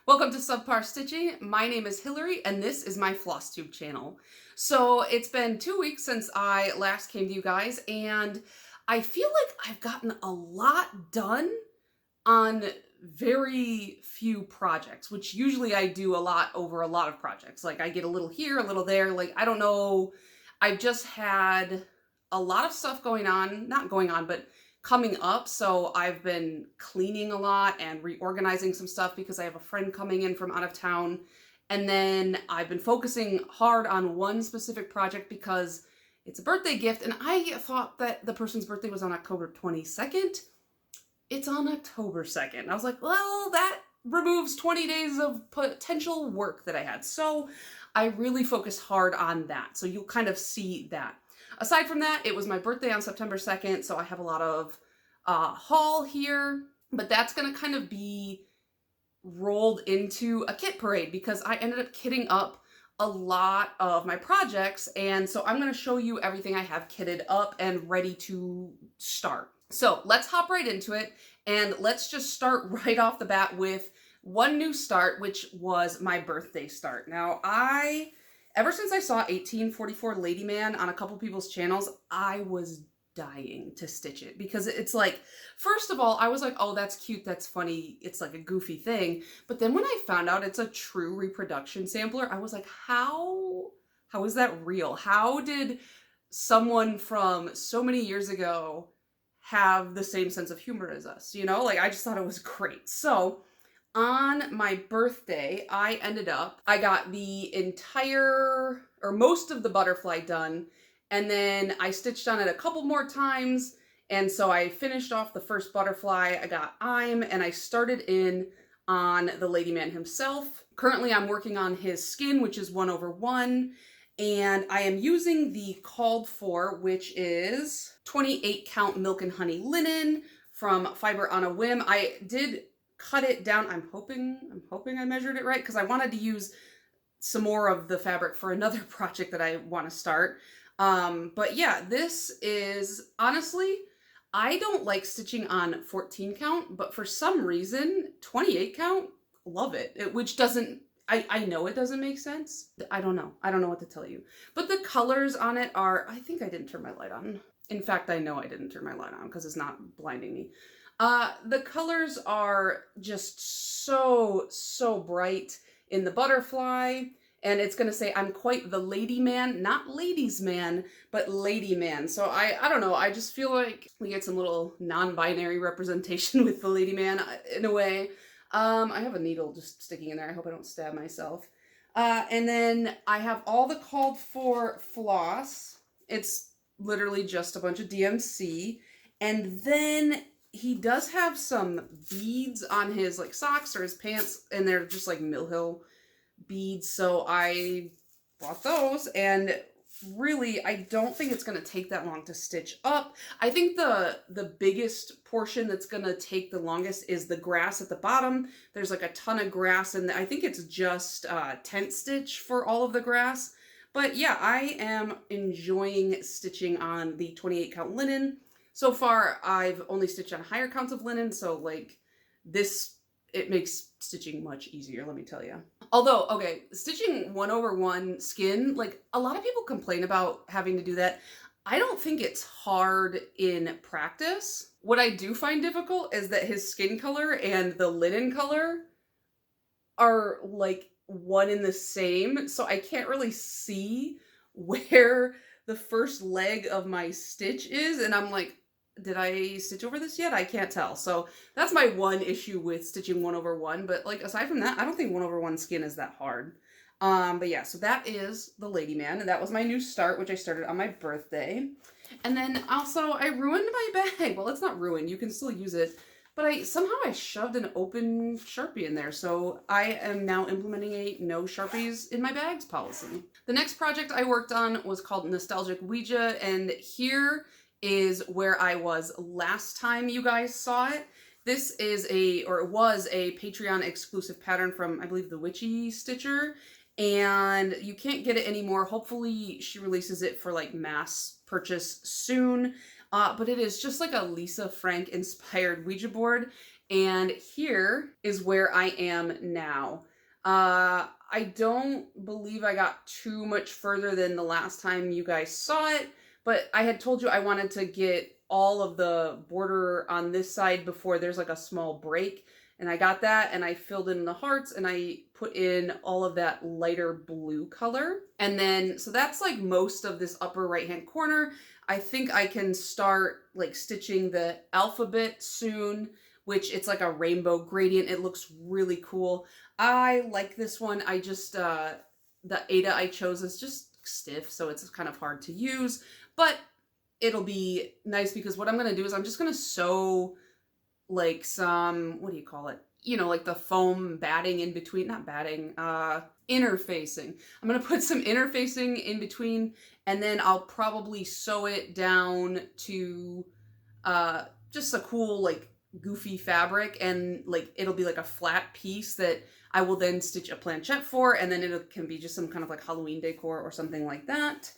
Welcome to Subpar Stitching. My name is Hillary and this is my Flosstube channel. So it's been 2 weeks since I last came to you guys and I feel like I've gotten a lot done on very few projects, which usually I do a lot over a lot of projects. Like I get a little here, a little there, like I don't know. I've just had a lot of stuff going on, not going on, but coming up. So I've been cleaning a lot and reorganizing some stuff because I have a friend coming in from out of town. And then I've been focusing hard on one specific project because it's a birthday gift. And I thought that the person's birthday was on October 22nd. It's on October 2nd. I was like, well, that removes 20 days of potential work that I had. So I really focused hard on that. So you'll kind of see that. Aside from that, it was my birthday on September 2nd, so I have a lot of haul here, but that's going to kind of be rolled into a kit parade because I ended up kitting up a lot of my projects, and so I'm going to show you everything I have kitted up and ready to start. So let's hop right into it, and let's just start right off the bat with one new start, which was my birthday start. Now, ever since I saw 1844 Lady Man on a couple people's channels, I was dying to stitch it because it's like, first of all, I was like, oh, that's cute, that's funny, it's like a goofy thing. But then when I found out it's a true reproduction sampler, I was like, how is that real? How did someone from so many years ago have the same sense of humor as us? You know, like I just thought it was great. So on my birthday, I got the entire, or most of the butterfly done, and then I stitched on it a couple more times, and so I finished off the first butterfly. I got and I started in on the Lady Man himself. Currently, I'm working on his skin, which is 1/1, and I am using the called for, which is 28 count milk and honey linen from Fiber on a Whim. I did cut it down. I'm hoping I measured it right because I wanted to use some more of the fabric for another project that I want to start. But yeah, this is, honestly, I don't like stitching on 14 count, but for some reason, 28 count, love it. Which doesn't, I know it doesn't make sense. I don't know. I don't know what to tell you. But the colors on it are, I think I didn't turn my light on. In fact, I know I didn't turn my light on because it's not blinding me. The colors are just so bright in the butterfly, and it's gonna say I'm quite the lady man, not ladies man, but lady man. So I don't know, I just feel like we get some little non-binary representation with the lady man in a way. I have a needle just sticking in there. I hope I don't stab myself. And then I have all the called for floss. It's literally just a bunch of DMC, and then he does have some beads on his like socks or his pants, and they're just like Mill Hill beads. So I bought those, and really I don't think it's going to take that long to stitch up. I think the biggest portion that's going to take the longest is the grass at the bottom. There's like a ton of grass, and I think it's just tent stitch for all of the grass. But yeah, I am enjoying stitching on the 28 count linen. So far, I've only stitched on higher counts of linen, so like this, it makes stitching much easier, let me tell you. Although, okay, stitching 1/1 skin, like a lot of people complain about having to do that. I don't think it's hard in practice. What I do find difficult is that his skin color and the linen color are like one and the same, so I can't really see where the first leg of my stitch is, and I'm like, did I stitch over this yet? I can't tell. So that's my one issue with stitching 1/1, but like aside from that, I don't think 1/1 skin is that hard. But yeah, so that is the Lady Man, and that was my new start, which I started on my birthday. And then also I ruined my bag. Well, it's not ruined, you can still use it, but I shoved an open Sharpie in there, so I am now implementing a no Sharpies in my bags policy. The next project I worked on was called Nostalgic Ouija, and here is where I was last time you guys saw it. This is it was a Patreon exclusive pattern from, I believe, the Witchy Stitcher, and you can't get it anymore. Hopefully she releases it for like mass purchase soon. But it is just like a Lisa Frank inspired Ouija board, And here is where I am now. I don't believe I got too much further than the last time you guys saw it, but I had told you I wanted to get all of the border on this side before there's like a small break. And I got that, and I filled in the hearts, and I put in all of that lighter blue color. And then, so that's like most of this upper right-hand corner. I think I can start like stitching the alphabet soon, which it's like a rainbow gradient. It looks really cool. I like this one. I just, the Ada I chose is just stiff, so it's kind of hard to use, but it'll be nice because what I'm going to do is I'm just going to sew like some, what do you call it? You know, like the foam batting in between, not batting, interfacing. I'm going to put some interfacing in between, and then I'll probably sew it down to just a cool, like, goofy fabric, and like it'll be like a flat piece that I will then stitch a planchette for, and then it can be just some kind of like Halloween decor or something like that.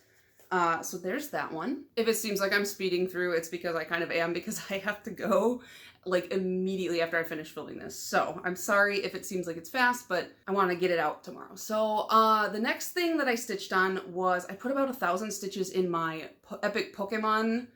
So there's that one. If it seems like I'm speeding through, it's because I kind of am, because I have to go like immediately after I finish filming this. So I'm sorry if it seems like it's fast, but I want to get it out tomorrow. So the next thing that I stitched on was I put about 1,000 stitches in my Epic Pokemon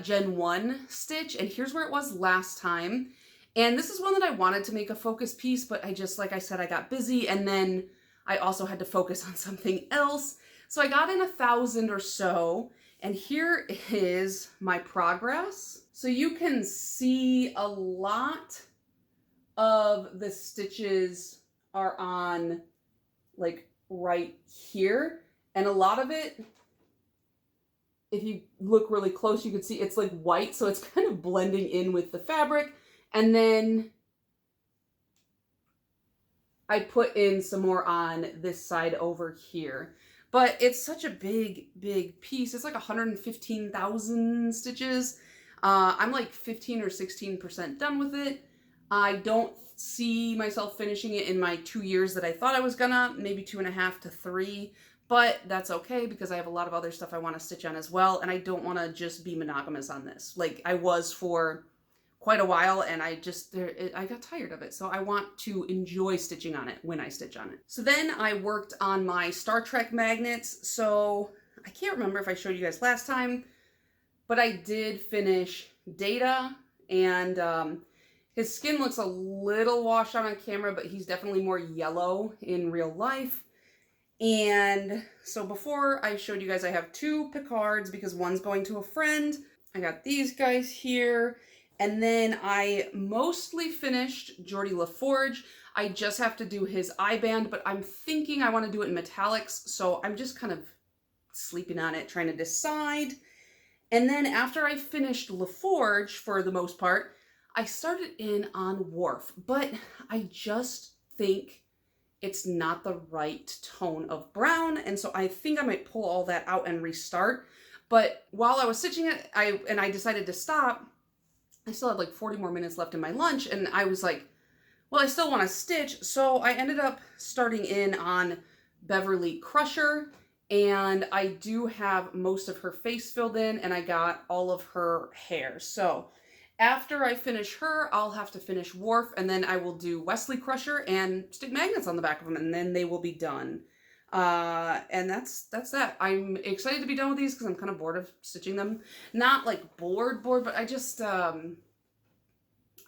Gen 1 stitch, and here's where it was last time. And this is one that I wanted to make a focus piece, but I just, like I said, I got busy, and then I also had to focus on something else. So I got in 1,000 or so, and here is my progress. So you can see a lot of the stitches are on like right here, and a lot of it, if you look really close, you can see it's like white, so it's kind of blending in with the fabric. And then I put in some more on this side over here. But it's such a big, big piece. It's like 115,000 stitches. I'm like 15 or 16% done with it. I don't see myself finishing it in my 2 years that I thought I was gonna, maybe 2.5 to 3. But that's okay, because I have a lot of other stuff I want to stitch on as well, and I don't want to just be monogamous on this. Like I was for quite a while, and I got tired of it. So I want to enjoy stitching on it when I stitch on it. So then I worked on my Star Trek magnets. So I can't remember if I showed you guys last time, but I did finish Data, and his skin looks a little washed out on camera, but he's definitely more yellow in real life. And so before I showed you guys, I have 2 Picards because one's going to a friend. I got these guys here. And then I mostly finished Geordie LaForge. I just have to do his eye band, but I'm thinking I want to do it in metallics, so I'm just kind of sleeping on it, trying to decide. And then after I finished LaForge, for the most part, I started in on Worf, but I just think it's not the right tone of brown, and so I think I might pull all that out and restart. But while I was stitching it, I decided to stop. I still had like 40 more minutes left in my lunch, and I was like, well, I still want to stitch. So I ended up starting in on Beverly Crusher, and I do have most of her face filled in, and I got all of her hair. So after I finish her, I'll have to finish Worf, and then I will do Wesley Crusher and stick magnets on the back of them, and then they will be done. And that's that. I'm excited to be done with these because I'm kind of bored of stitching them. Not like bored, but I just, I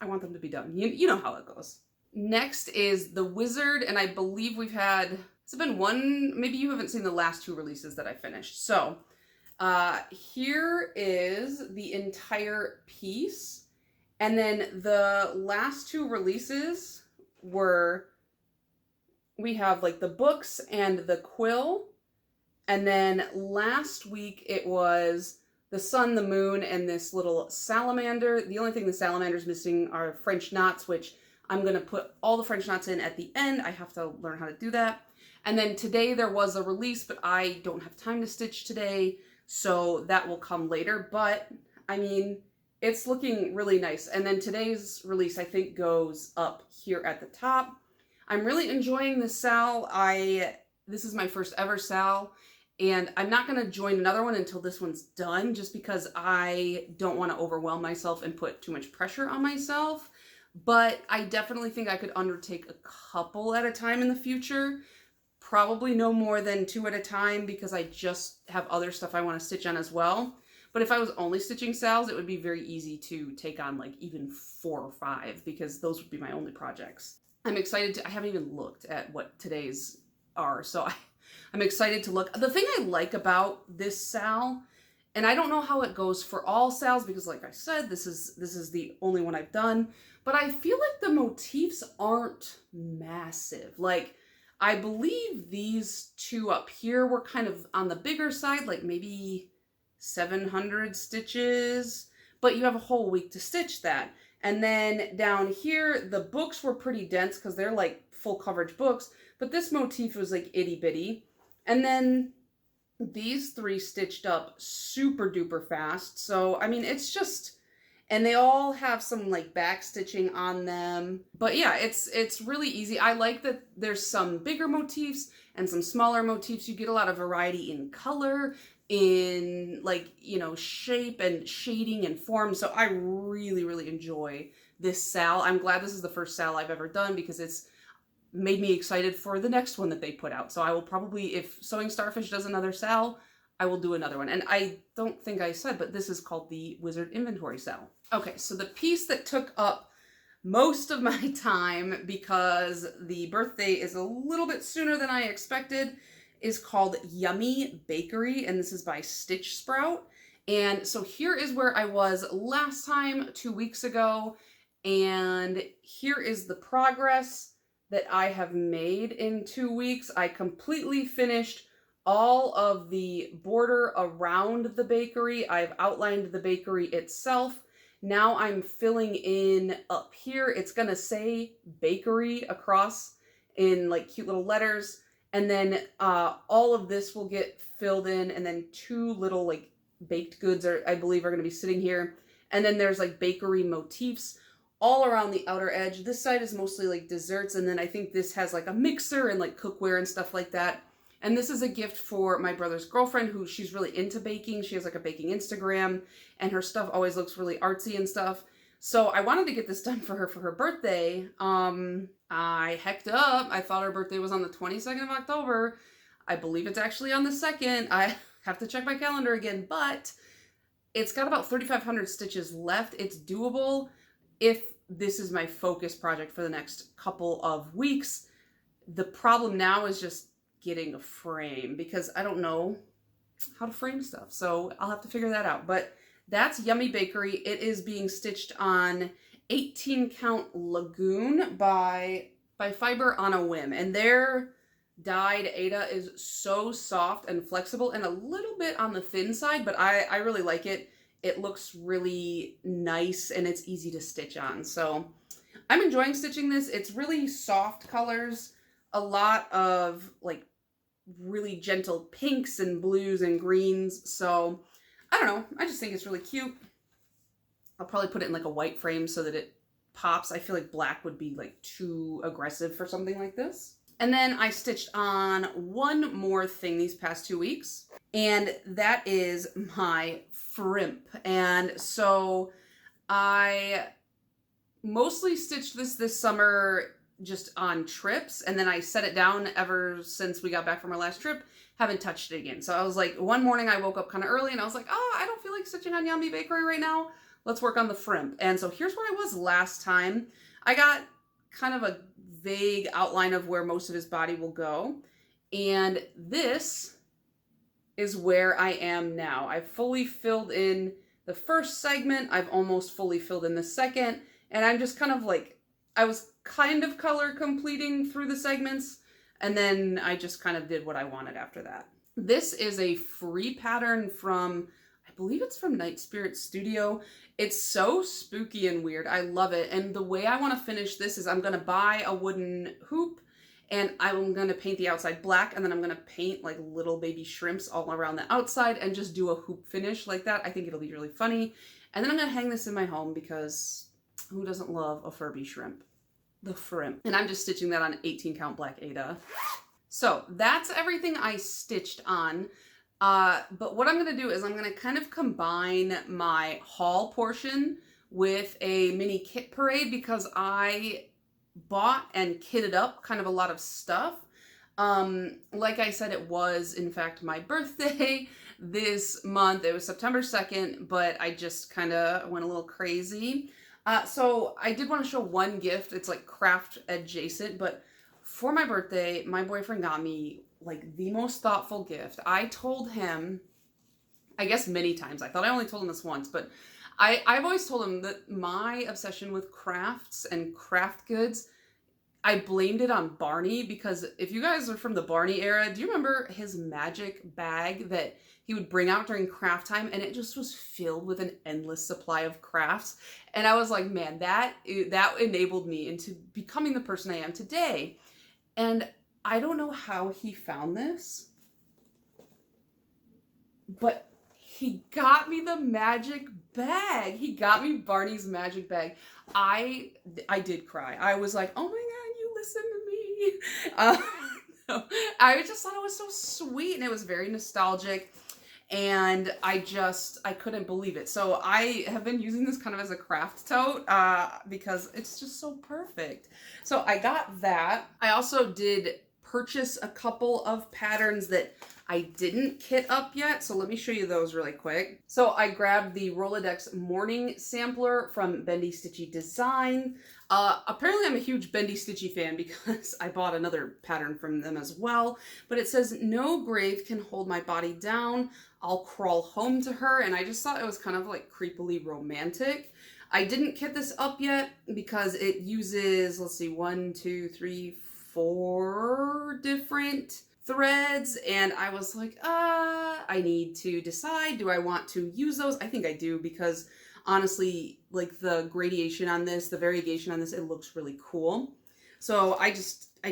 want them to be done. You know how it goes. Next is the Wizard, and I believe we've had, it's been one, maybe you haven't seen the last 2 releases that I finished. So, here is the entire piece. And then the last 2 releases were, we have like the books and the quill. And then last week it was the sun, the moon, and this little salamander. The only thing the salamander's missing are French knots, which I'm going to put all the French knots in at the end. I have to learn how to do that. And then today there was a release, but I don't have time to stitch today, so that will come later. But I mean, it's looking really nice. And then today's release, I think, goes up here at the top. I'm really enjoying this Sal. This is my first ever Sal, and I'm not going to join another one until this one's done, just because I don't want to overwhelm myself and put too much pressure on myself. but I definitely think I could undertake a couple at a time in the future. Probably no more than 2 at a time because I just have other stuff I want to stitch on as well. But if I was only stitching sals, it would be very easy to take on like even 4 or 5 because those would be my only projects. I'm excited to, I haven't even looked at what today's are, so I'm excited to look. The thing I like about this sal, and I don't know how it goes for all sals because like I said, this is the only one I've done, but I feel like the motifs aren't massive. Like, I believe these 2 up here were kind of on the bigger side, like maybe 700 stitches, but you have a whole week to stitch that. And then down here, the books were pretty dense because they're like full coverage books, but this motif was like itty bitty. And then these 3 stitched up super duper fast. So, I mean, it's just, and they all have some like back stitching on them. But yeah, it's really easy. I like that there's some bigger motifs and some smaller motifs. You get a lot of variety in color, in like, you know, shape and shading and form. So I really, really enjoy this sal. I'm glad this is the first sal I've ever done because it's made me excited for the next one that they put out. So I will probably, if Sewing Starfish does another sal, I will do another one. And I don't think I said, but this is called the Wizard Inventory sal. Okay, so the piece that took up most of my time because the birthday is a little bit sooner than I expected is called Yummy Bakery, and this is by Stitch Sprout. And so here is where I was last time 2 weeks ago, and here is the progress that I have made in 2 weeks. I completely finished all of the border around the bakery. I've outlined the bakery itself. Now I'm filling in up here. It's gonna say bakery across in like cute little letters. And then all of this will get filled in, and then 2 little like baked goods are, I believe, are gonna be sitting here. And then there's like bakery motifs all around the outer edge. This side is mostly like desserts, and then I think this has like a mixer and like cookware and stuff like that. And this is a gift for my brother's girlfriend who she's really into baking. She has like a baking Instagram and her stuff always looks really artsy and stuff. So I wanted to get this done for her birthday. I hecked up. I thought her birthday was on the 22nd of October. I believe it's actually on the 2nd. I have to check my calendar again, but it's got about 3,500 stitches left. It's doable if this is my focus project for the next couple of weeks. The problem now is just getting a frame because I don't know how to frame stuff. So I'll have to figure that out. But that's Yummy Bakery. It is being stitched on 18 count Lagoon by Fiber on a Whim. And their dyed Aida is so soft and flexible and a little bit on the thin side, but I really like it. It looks really nice and it's easy to stitch on. So I'm enjoying stitching this. It's really soft colors, a lot of like really gentle pinks and blues and greens. So I don't know. I just think it's really cute. I'll probably put it in like a white frame so that it pops. I feel like black would be like too aggressive for something like this. And then I stitched on one more thing these past 2 weeks, and that is my Frimp. And so I mostly stitched this summer just on trips, and then I set it down ever since we got back from our last trip. Haven't touched it again. So I was like, one morning I woke up kind of early and I was like, oh, I don't feel like stitching on Yummy Bakery right now. Let's work on the Frimp. And so here's where I was last time. I got kind of a vague outline of where most of his body will go. And this is where I am now. I've fully filled in the first segment. I've almost fully filled in the second. And I'm just kind of like, I was kind of color completing through the segments, and then I just kind of did what I wanted after that. This is a free pattern from, I believe it's from Night Spirit Studio. It's so spooky and weird. I love it. And the way I want to finish this is I'm going to buy a wooden hoop, and I'm going to paint the outside black, and then I'm going to paint like little baby shrimps all around the outside and just do a hoop finish like that. I think it'll be really funny. And then I'm going to hang this in my home because who doesn't love a Furby shrimp? The Frimp. And I'm just stitching that on 18 count black Aida. So that's everything I stitched on. But what I'm going to do is I'm going to kind of combine my haul portion with a mini kit parade because I bought and kitted up kind of a lot of stuff. Like I said, it was in fact my birthday this month. It was September 2nd, but I just kind of went a little crazy. So I did want to show one gift. It's like craft adjacent, but for my birthday, my boyfriend got me like the most thoughtful gift. I told him, I guess many times, I thought I only told him this once, but I've always told him that my obsession with crafts and craft goods, I blamed it on Barney, because if you guys are from the Barney era, do you remember his magic bag that he would bring out during craft time, and it just was filled with an endless supply of crafts? And I was like, man, that enabled me into becoming the person I am today. And I don't know how he found this, but he got me the magic bag. He got me Barney's magic bag. I did cry. I was like, oh my God, you listen to me. I just thought it was so sweet, and it was very nostalgic. And I couldn't believe it. So I have been using this kind of as a craft tote because it's just so perfect. So I got that. I also did purchase a couple of patterns that I didn't kit up yet, so let me show you those really quick. So I grabbed the Rolodex Morning Sampler from Bendy Stitchy Design. Apparently I'm a huge Bendy Stitchy fan because I bought another pattern from them as well, but it says, "No grave can hold my body down. I'll crawl home to her," and I just thought it was kind of like creepily romantic. I didn't kit this up yet because it uses, let's see, 1, 2, 3, 4 different threads, and I was like, I need to decide, do I want to use those? I think I do, because honestly, like the gradation on this, the variegation on this, it looks really cool. So I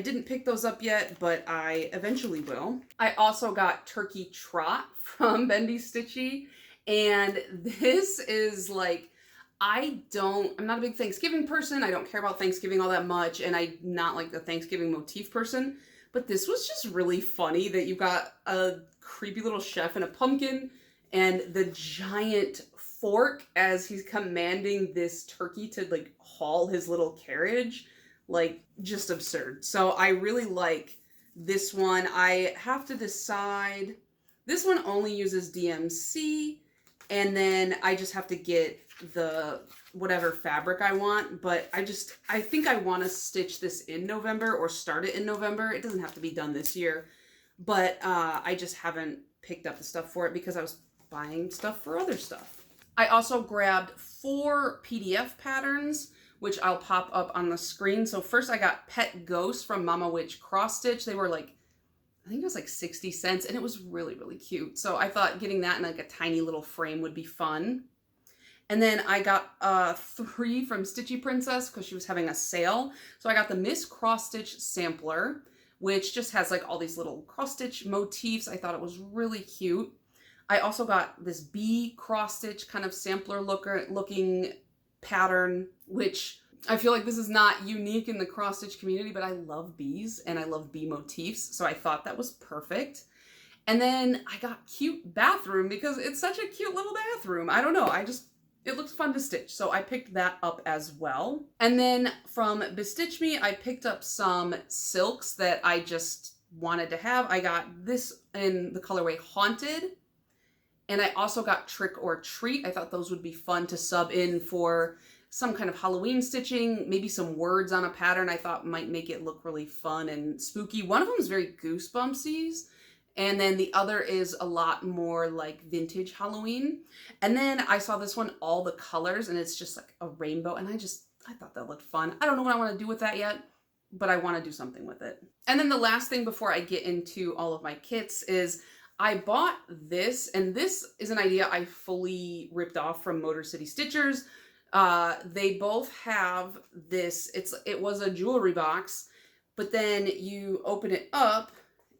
didn't pick those up yet, but I eventually will. I also got Turkey Trot from Bendy Stitchy, and this is like, I'm not a big Thanksgiving person. I don't care about Thanksgiving all that much, and I'm not like a Thanksgiving motif person. But this was just really funny that you got a creepy little chef and a pumpkin and the giant fork as he's commanding this turkey to like haul his little carriage. Like, just absurd. So I really like this one. I have to decide. This one only uses DMC, and then I just have to get the whatever fabric I want, but I think I want to stitch this in November or start it in November. It doesn't have to be done this year, but I just haven't picked up the stuff for it because I was buying stuff for other stuff. I also grabbed 4 PDF patterns, which I'll pop up on the screen. So first I got Pet Ghost from Mama Witch Cross Stitch. They were like, I think it was like 60 cents, and it was really, really cute. So I thought getting that in like a tiny little frame would be fun. And then I got 3 from Stitchy Princess because she was having a sale. So I got the Miss Cross Stitch Sampler, which just has like all these little cross stitch motifs. I thought it was really cute. I also got this bee cross stitch kind of sampler looking pattern, which I feel like this is not unique in the cross stitch community, but I love bees and I love bee motifs. So I thought that was perfect. And then I got Cute Bathroom because it's such a cute little bathroom. I don't know. It looks fun to stitch, so I picked that up as well. And then from Bestitch Me, I picked up some silks that I just wanted to have. I got this in the colorway Haunted, and I also got Trick or Treat. I thought those would be fun to sub in for some kind of Halloween stitching, maybe some words on a pattern I thought might make it look really fun and spooky. One of them is very Goosebumpsies, and then the other is a lot more like vintage Halloween. And then I saw this one, All the Colors, and it's just like a rainbow. And I thought that looked fun. I don't know what I want to do with that yet, but I want to do something with it. And then the last thing before I get into all of my kits is I bought this, and this is an idea I fully ripped off from Motor City Stitchers. They both have this, it was a jewelry box, but then you open it up,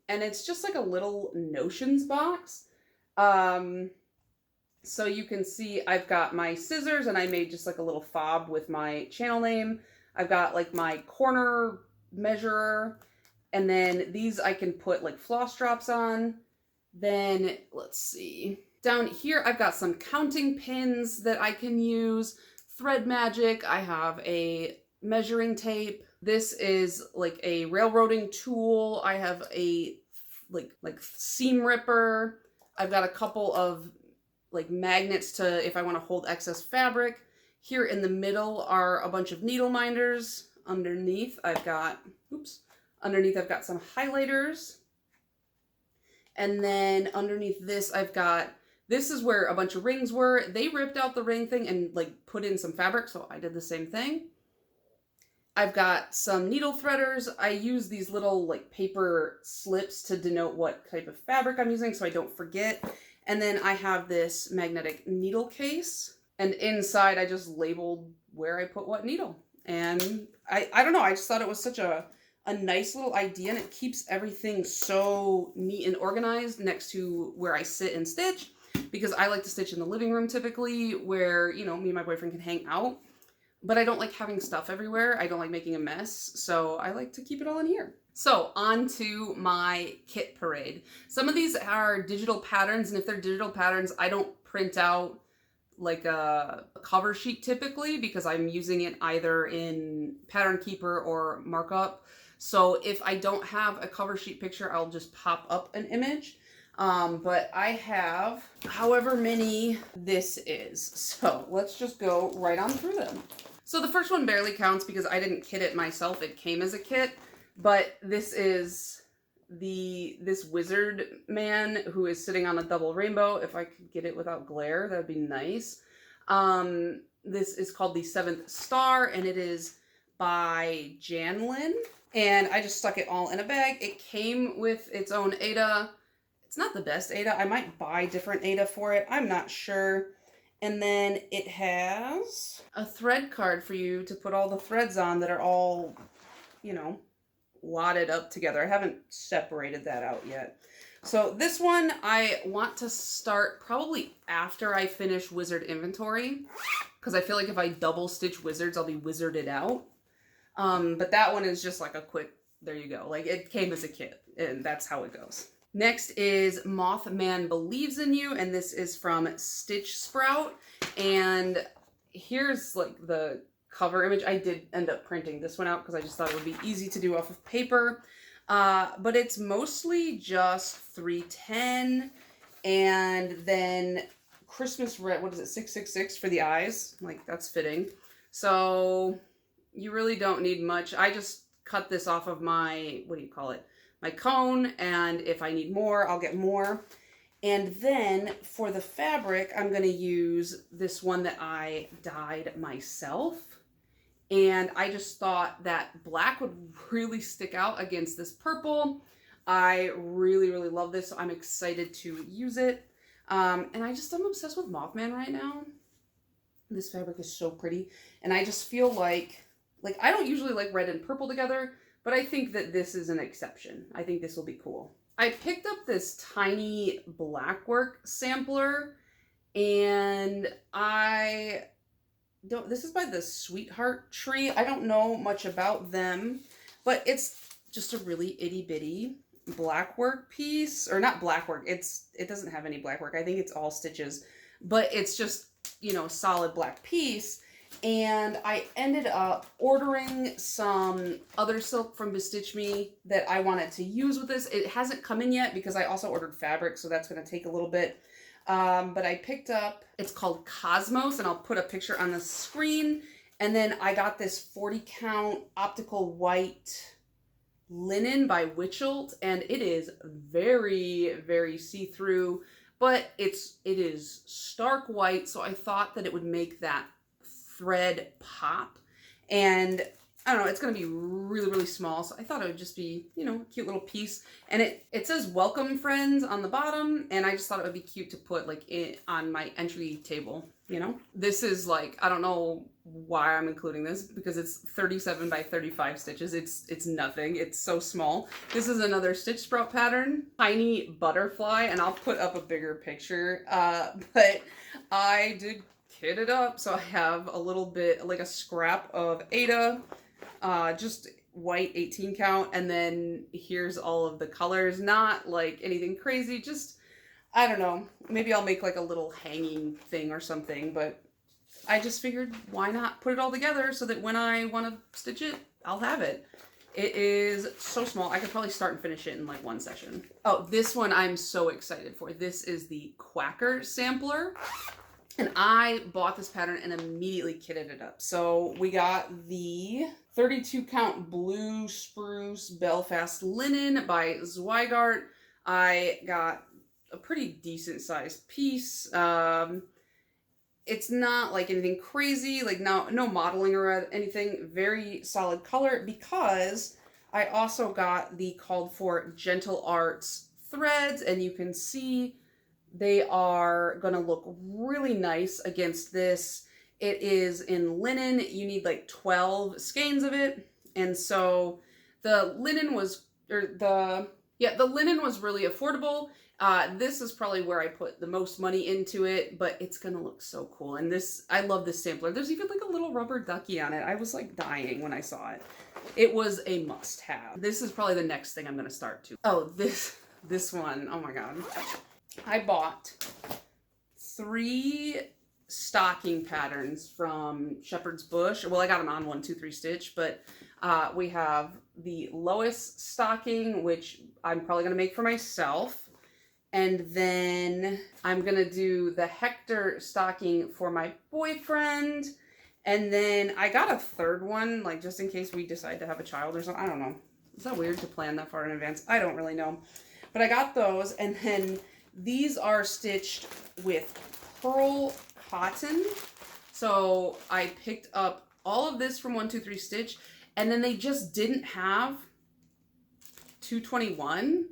and it's just like a little notions box. So you can see I've got my scissors, and I made just like a little fob with my channel name. I've got like my corner measurer, and then these I can put like floss drops on. Then let's see. Down here I've got some counting pins that I can use, thread magic. I have a measuring tape. This is like a railroading tool. I have a like seam ripper. I've got a couple of like magnets to if I want to hold excess fabric. Here in the middle are a bunch of needle minders. Underneath I've got some highlighters. And then underneath this this is where a bunch of rings were. They ripped out the ring thing and like put in some fabric, so I did the same thing. I've got some needle threaders. I use these little like paper slips to denote what type of fabric I'm using so I don't forget. And then I have this magnetic needle case, and inside I just labeled where I put what needle. And I don't know, I just thought it was such a nice little idea, and it keeps everything so neat and organized next to where I sit and stitch, because I like to stitch in the living room typically where, you know, me and my boyfriend can hang out. But I don't like having stuff everywhere. I don't like making a mess, so I like to keep it all in here. So on to my kit parade. Some of these are digital patterns, and if they're digital patterns, I don't print out like a cover sheet typically because I'm using it either in Pattern Keeper or Markup. So if I don't have a cover sheet picture, I'll just pop up an image. But I have however many this is. So let's just go right on through them. So the first one barely counts because I didn't kit it myself. It came as a kit, but this is this wizard man who is sitting on a double rainbow. If I could get it without glare, that'd be nice. This is called the Seventh Star, and it is by Janlin. And I just stuck it all in a bag. It came with its own Aida. It's not the best Aida. I might buy different Aida for it. I'm not sure. And then it has a thread card for you to put all the threads on that are all, you know, wadded up together. I haven't separated that out yet. So this one I want to start probably after I finish Wizard Inventory, because I feel like if I double stitch Wizards, I'll be wizarded out. But that one is just like a quick, there you go. Like it came as a kit, and that's how it goes. Next is Mothman Believes in You, and this is from Stitch Sprout. And here's like the cover image. I did end up printing this one out because I just thought it would be easy to do off of paper. But it's mostly just 310 and then Christmas red, what is it, 666 for the eyes. Like that's fitting. So you really don't need much. I just cut this off of my, what do you call it? My cone, and if I need more, I'll get more. And then for the fabric, I'm going to use this one that I dyed myself. And I just thought that black would really stick out against this purple. I really, really love this, so I'm excited to use it. And I'm obsessed with Mothman right now. This fabric is so pretty. And I just feel like I don't usually like red and purple together, but I think that this is an exception. I think this will be cool. I picked up this tiny blackwork sampler, and this is by the Sweetheart Tree. I don't know much about them, but it's just a really itty bitty blackwork piece, or not blackwork. It doesn't have any blackwork. I think it's all stitches, but it's just, you know, solid black piece. And I ended up ordering some other silk from Bestitch Me that I wanted to use with this. It hasn't come in yet because I also ordered fabric, so that's going to take a little bit. But I picked up, it's called Cosmos, and I'll put a picture on the screen. And then I got this 40 count optical white linen by Witchelt, and it is very, very see-through, but it is stark white, so I thought that it would make that thread pop. And I don't know, it's going to be really, really small, so I thought it would just be, you know, a cute little piece. And it says welcome friends on the bottom, and I just thought it would be cute to put like on my entry table, you know. This is like, I don't know why I'm including this because it's 37 by 35 stitches. It's nothing. It's so small. This is another Stitch Sprout pattern, tiny butterfly, and I'll put up a bigger picture. But I did kit it up, so I have a little bit, like a scrap of Aida, just white 18 count, and then here's all of the colors. Not like anything crazy, just, I don't know, maybe I'll make like a little hanging thing or something, but I just figured why not put it all together so that when I want to stitch it, I'll have it. It is so small. I could probably start and finish it in like one session. Oh, this one I'm so excited for. This is the Quacker sampler. And I bought this pattern and immediately kitted it up. So we got the 32 count blue spruce Belfast linen by Zweigart. I got a pretty decent sized piece. It's not like anything crazy, like no modeling or anything. Very solid color, because I also got the called for Gentle Arts threads, and you can see they are going to look really nice against this. It is in linen. You need like 12 skeins of it. And so the linen was, the linen was really affordable. This is probably where I put the most money into it, but it's going to look so cool. And this, I love this sampler. There's even like a little rubber ducky on it. I was like dying when I saw it. It was a must have. This is probably the next thing I'm going to start to. Oh, this one. Oh my God. I bought 3 stocking patterns from Shepherd's Bush. Well, I got them on 1, 2, 3 stitch, but we have the Lois stocking, which I'm probably going to make for myself. And then I'm going to do the Hector stocking for my boyfriend. And then I got a third one, like just in case we decide to have a child or something. I don't know. Is that weird to plan that far in advance? I don't really know. But I got those, and then these are stitched with pearl cotton. So I picked up all of this from 1, 2, 3 Stitch, and then they just didn't have 221,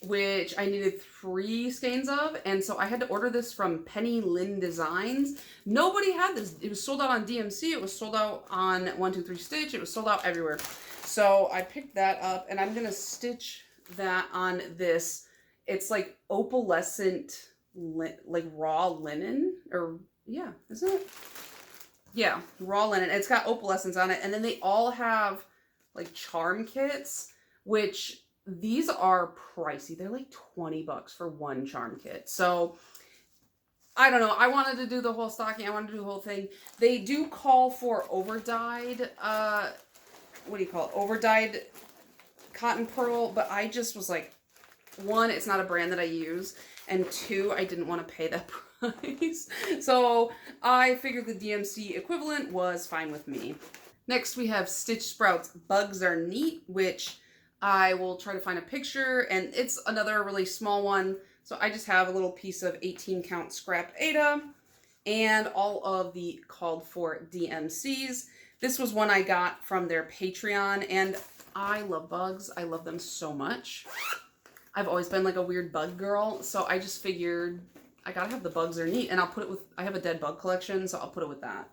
which I needed 3 skeins of, and so I had to order this from Penny Lynn Designs. Nobody had this. It was sold out on DMC. It was sold out on 1, 2, 3 Stitch. It was sold out everywhere. So I picked that up, and I'm gonna stitch that on this. It's like opalescent, like raw linen, or yeah, isn't it? Yeah, raw linen. It's got opalescence on it, and then they all have like charm kits, which these are pricey. They're like $20 for one charm kit. So I don't know. I wanted to do the whole stocking. I wanted to do the whole thing. They do call for over-dyed, what do you call it? Over-dyed cotton pearl, but I just was like, 1, it's not a brand that I use, and 2, I didn't want to pay that price. So I figured the DMC equivalent was fine with me. Next we have Stitch Sprouts Bugs Are Neat, which I will try to find a picture, and it's another really small one. So I just have a little piece of 18 count scrap Aida and all of the called for DMCs. This was one I got from their Patreon, and I love bugs. I love them so much. I've always been like a weird bug girl, so I just figured I gotta have the Bugs Are Neat, and I'll put it with, I have a dead bug collection, so I'll put it with that.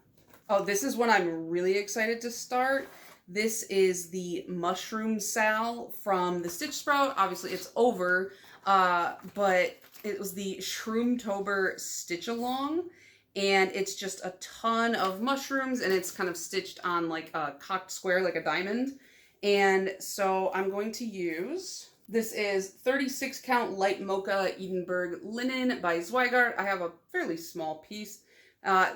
Oh, this is one I'm really excited to start. This is the Mushroom Sal from the Stitch Sprout. Obviously it's over, but it was the Shroomtober Stitch Along, and it's just a ton of mushrooms, and it's kind of stitched on like a cocked square, like a diamond. And so I'm going to use, this is 36 count light mocha Edinburgh linen by Zweigart. I have a fairly small piece.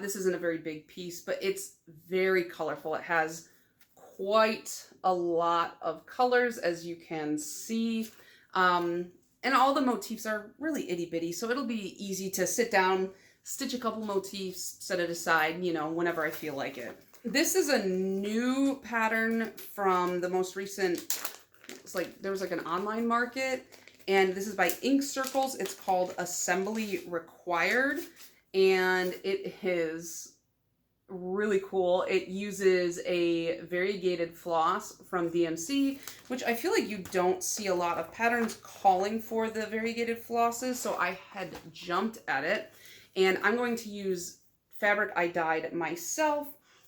This isn't a very big piece, but it's very colorful. It has quite a lot of colors, as you can see. And all the motifs are really itty bitty, so it'll be easy to sit down, stitch a couple motifs, set it aside, you know, whenever I feel like it. This is a new pattern from the most recent, it's like, there was like an online market, and this is by Ink Circles. It's called Assembly Required, and it is really cool. It uses a variegated floss from DMC, which I feel like you don't see a lot of patterns calling for the variegated flosses, so I had jumped at it. And I'm going to use fabric I dyed myself.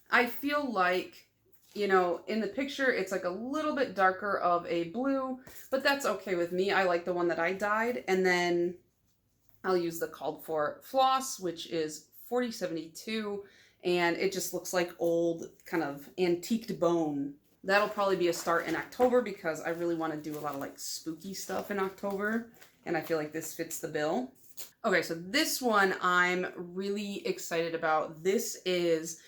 I feel like, you know, in the picture, it's like a little bit darker of a blue, but that's okay with me. I like the one that I dyed. And then I'll use the called for floss, which is 4072. And it just looks like old kind of antiqued bone. That'll probably be a start in October, because I really want to do a lot of like spooky stuff in October. And I feel like this fits the bill. Okay, so this one I'm really excited about. This is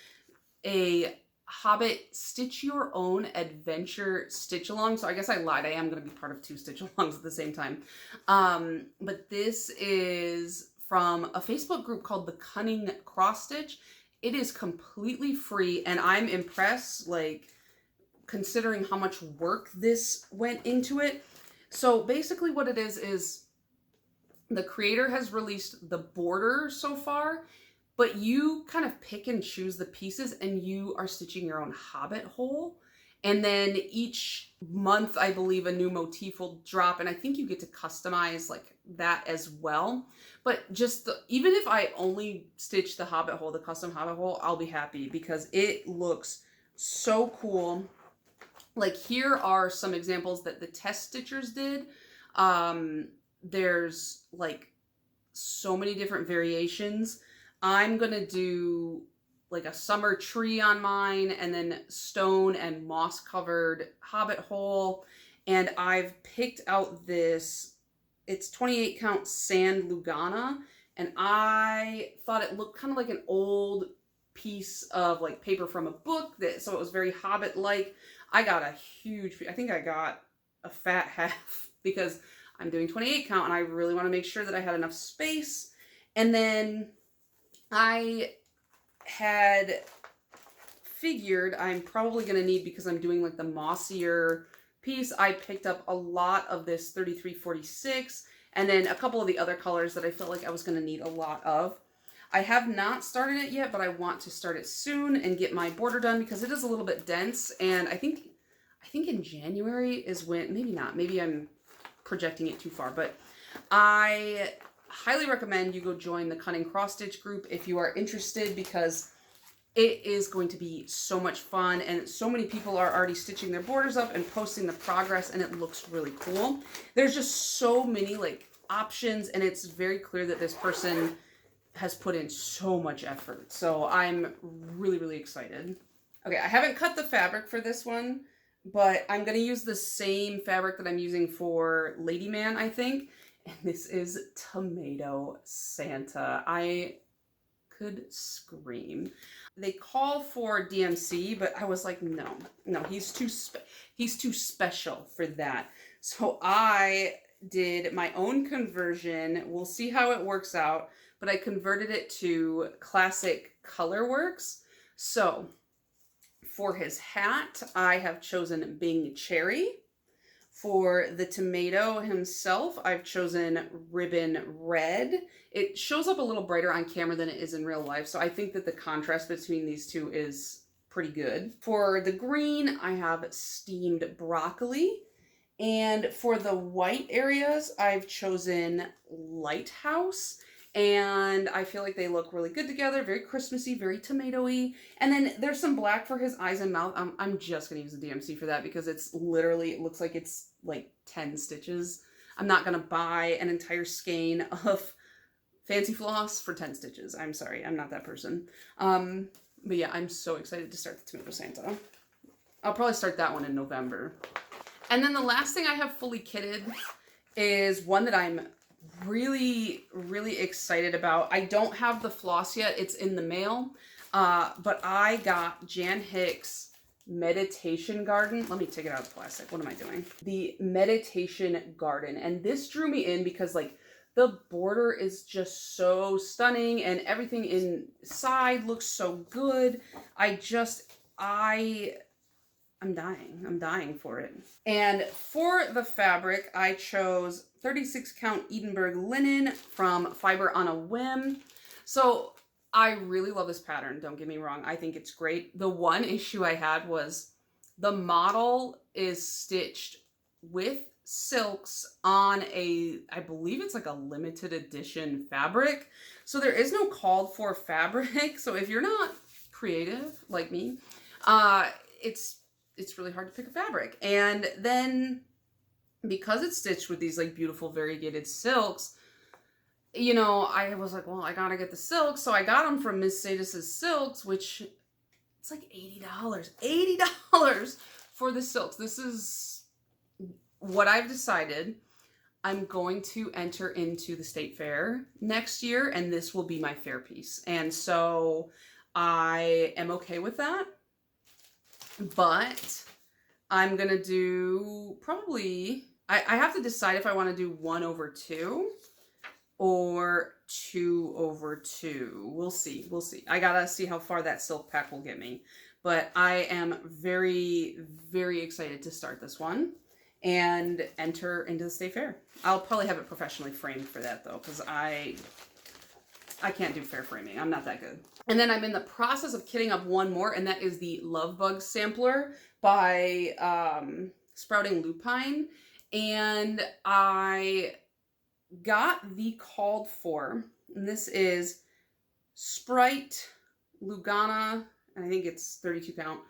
a Hobbit Stitch Your Own Adventure Stitch Along. So I guess I lied. I am going to be part of 2 Stitch Alongs at the same time. But this is from a Facebook group called the Cunning Cross Stitch. It is completely free, and I'm impressed, like, considering how much work this went into it. So basically what it is the creator has released the border so far, but you kind of pick and choose the pieces and you are stitching your own hobbit hole. And then each month, I believe, a new motif will drop, and I think you get to customize like that as well. But just even if I only stitch the hobbit hole, the custom hobbit hole, I'll be happy because it looks so cool. Like, here are some examples that the test stitchers did. There's like so many different variations. I'm gonna do like a summer tree on mine, and then stone and moss covered hobbit hole. And I've picked out this, it's 28 count sand Lugana, and I thought it looked kind of like an old piece of like paper from a book, that so it was very hobbit like. I got a huge, I think I got a fat half because I'm doing 28 count and I really want to make sure that I had enough space. And then I had figured I'm probably going to need, because I'm doing like the mossier piece, I picked up a lot of this 3346 and then a couple of the other colors that I felt like I was going to need a lot of. I have not started it yet, but I want to start it soon and get my border done because it is a little bit dense. And I think in January is when, maybe not, maybe I'm projecting it too far, but I highly recommend you go join the Cunning Cross Stitch group if you are interested, because it is going to be so much fun, and so many people are already stitching their borders up and posting the progress, and it looks really cool. There's just so many like options, and it's very clear that this person has put in so much effort. So I'm really, really excited. Okay, I haven't cut the fabric for this one, but I'm going to use the same fabric that I'm using for Lady Man, I think. And this is Tomato Santa. I could scream. They call for DMC, but I was like, no, he's too special for that. So I did my own conversion. We'll see how it works out, but I converted it to Classic Colorworks. So for his hat, I have chosen Bing Cherry. For the tomato himself, I've chosen Ribbon Red. It shows up a little brighter on camera than it is in real life, so I think that the contrast between these two is pretty good. For the green, I have Steamed Broccoli. And for the white areas, I've chosen Lighthouse. And I feel like they look really good together, very Christmassy, very tomatoey. And then there's some black for his eyes and mouth. I'm just going to use the DMC for that because it's literally, it looks like it's like 10 stitches. I'm not going to buy an entire skein of fancy floss for 10 stitches. I'm sorry, I'm not that person. But yeah, I'm so excited to start the Tomato Santa. I'll probably start that one in November. And then the last thing I have fully kitted is one that I'm really, really excited about. I don't have the floss yet. It's in the mail. But I got Jan Hicks Meditation Garden. Let me take it out of the plastic. What am I doing? The Meditation Garden. And this drew me in because like the border is just so stunning and everything inside looks so good. I'm dying for it. And for the fabric, I chose 36 count Edinburgh linen from Fiber on a Whim. So I really love this pattern, don't get me wrong. I think it's great. The one issue I had was the model is stitched with silks on I believe it's like a limited edition fabric. So there is no called for fabric. So if you're not creative like me, it's really hard to pick a fabric. And then because it's stitched with these like beautiful variegated silks, you know, I was like, well, I gotta get the silks. So I got them from Miss Sadis's Silks, which it's like $80. $80 for the silks. This is what I've decided. I'm going to enter into the state fair next year, and this will be my fair piece. And so I am okay with that, but I'm gonna do probably, I have to decide if I want to do 1/2 or 2/2. We'll see. We'll see. I gotta see how far that silk pack will get me. But I am very, very excited to start this one and enter into the state fair. I'll probably have it professionally framed for that though, because I can't do fair framing. I'm not that good. And then I'm in the process of kitting up one more, and that is the Love Bug Sampler by Sprouting Lupine. And I got the called for, and this is Sprite, Lugana, and I think it's 32 count.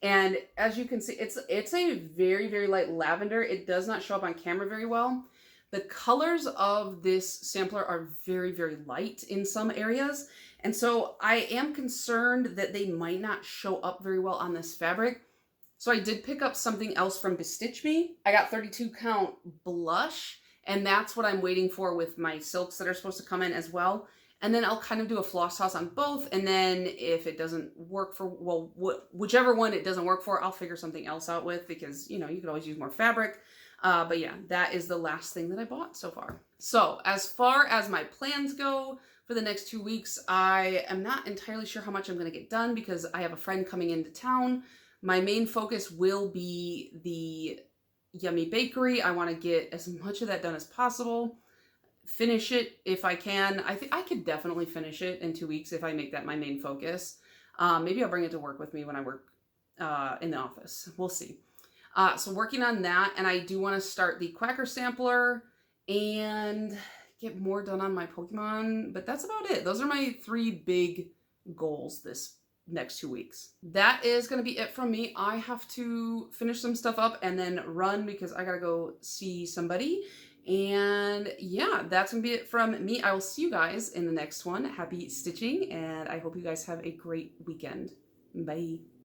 And as you can see, it's a very, very light lavender. It does not show up on camera very well. The colors of this sampler are very, very light in some areas. And so I am concerned that they might not show up very well on this fabric. So I did pick up something else from Bestitch Me. I got 32 count blush, and that's what I'm waiting for with my silks that are supposed to come in as well. And then I'll kind of do a floss toss on both. And then if it doesn't work for, well, whichever one it doesn't work for, I'll figure something else out with, because, you know, you could always use more fabric. But yeah, that is the last thing that I bought so far. So as far as my plans go for the next 2 weeks, I am not entirely sure how much I'm going to get done because I have a friend coming into town. My main focus will be the Yummy Bakery. I want to get as much of that done as possible. Finish it if I can. I think I could definitely finish it in 2 weeks if I make that my main focus. Maybe I'll bring it to work with me when I work in the office. We'll see. So working on that, and I do want to start the Quacker Sampler and get more done on my Pokemon, but that's about it. Those are my 3 big goals this next 2 weeks. That is going to be it from me. I have to finish some stuff up and then run because I gotta go see somebody. And yeah, that's gonna be it from me. I will see you guys in the next one. Happy stitching, and I hope you guys have a great weekend. Bye.